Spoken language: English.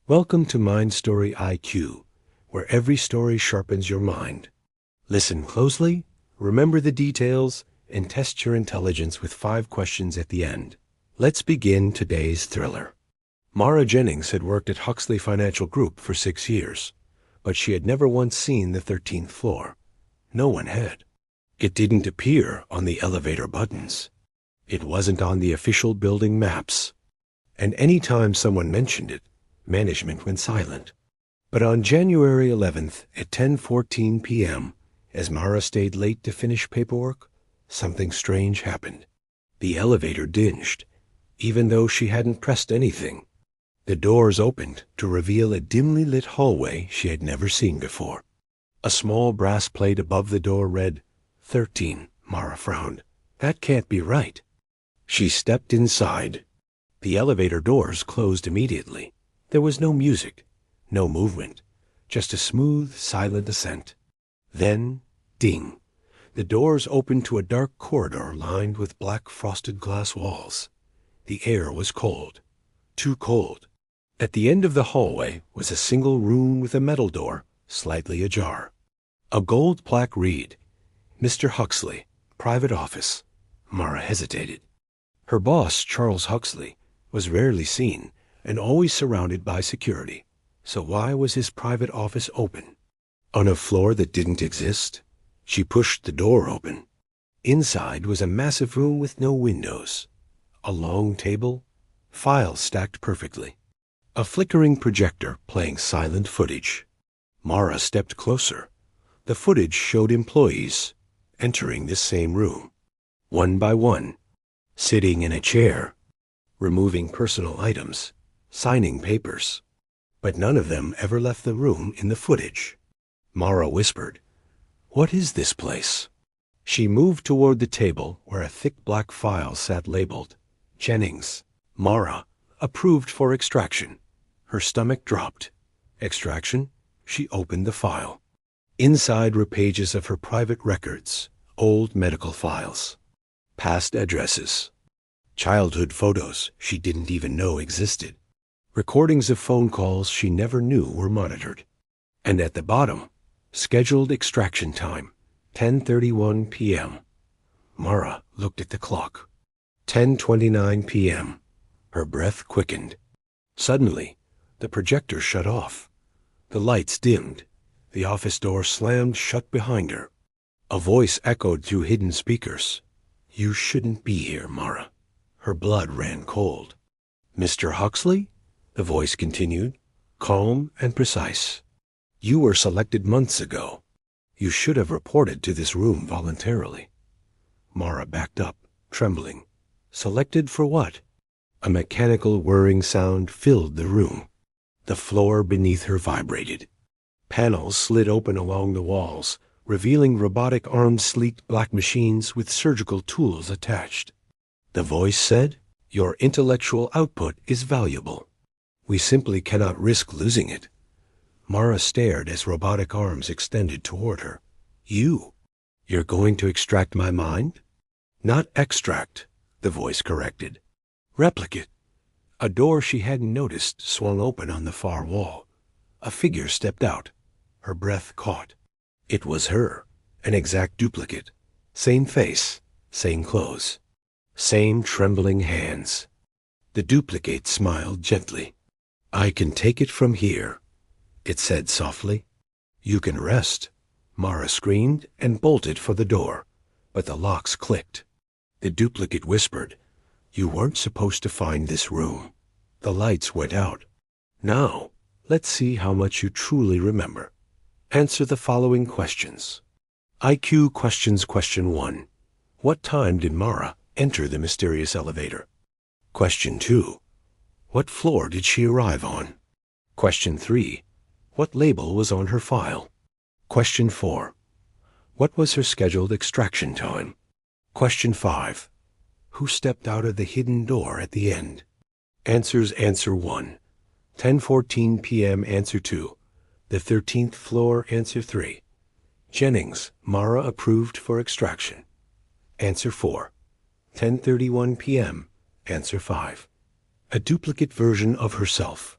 Welcome to MindStory IQ, where every story sharpens your mind. Listen closely, remember the details, and test your intelligence with 5 questions at the end. Let's begin today's thriller. Mara Jennings had worked at Huxley Financial Group for 6 years, but she had never once seen the 13th floor. No one had. It didn't appear on the elevator buttons. It wasn't on the official building maps. And any time someone mentioned it, management went silent. But on January 11th at 10:14 p.m., as Mara stayed late to finish paperwork, something strange happened. The elevator dinged, even though she hadn't pressed anything. The doors opened to reveal a dimly lit hallway she had never seen before. A small brass plate above the door read, 13. Mara frowned. That can't be right. She stepped inside. The elevator doors closed immediately. There was no music, no movement, just a smooth, silent ascent. Then, ding, the doors opened to a dark corridor lined with black frosted glass walls. The air was cold, too cold. At the end of the hallway was a single room with a metal door, slightly ajar. A gold plaque read, Mr. Huxley, Private Office. Mara hesitated. Her boss, Charles Huxley, was rarely seen and always surrounded by security. So why was his private office open? On a floor that didn't exist? She pushed the door open. Inside was a massive room with no windows. A long table, files stacked perfectly. A flickering projector playing silent footage. Mara stepped closer. The footage showed employees entering this same room, one by one, sitting in a chair, removing personal items, signing papers. But none of them ever left the room in the footage. Mara whispered, "What is this place?" She moved toward the table where a thick black file sat labeled, Jennings, Mara, approved for extraction. Her stomach dropped. Extraction? She opened the file. Inside were pages of her private records, old medical files, past addresses, childhood photos she didn't even know existed, recordings of phone calls she never knew were monitored. And at the bottom, scheduled extraction time, 10:31 p.m. Mara looked at the clock. 10:29 p.m. Her breath quickened. Suddenly, the projector shut off. The lights dimmed. The office door slammed shut behind her. A voice echoed through hidden speakers. "You shouldn't be here, Mara." Her blood ran cold. "Mr. Huxley?" The voice continued, calm and precise. "You were selected months ago. You should have reported to this room voluntarily." Mara backed up, trembling. Selected for what? A mechanical whirring sound filled the room. The floor beneath her vibrated. Panels slid open along the walls, revealing robotic-armed sleek black machines with surgical tools attached. The voice said, "Your intellectual output is valuable. We simply cannot risk losing it." Mara stared as robotic arms extended toward her. You're going to extract my mind?" "Not extract," the voice corrected. "Replicate." A door she hadn't noticed swung open on the far wall. A figure stepped out. Her breath caught. It was her, an exact duplicate. Same face, same clothes, same trembling hands. The duplicate smiled gently. "I can take it from here," it said softly. "You can rest." Mara screamed and bolted for the door, but the locks clicked. The duplicate whispered, "You weren't supposed to find this room." The lights went out. "Now, let's see how much you truly remember. Answer the following questions. IQ questions. Question 1. What time did Mara enter the mysterious elevator? Question 2. What floor did she arrive on? Question 3. What label was on her file? Question 4. What was her scheduled extraction time? Question 5. Who stepped out of the hidden door at the end? Answers. Answer 1. 10:14 p.m. Answer 2. The 13th floor. Answer 3. Jennings, Mara approved for extraction. Answer 4. 10:31 p.m. Answer 5. A duplicate version of herself.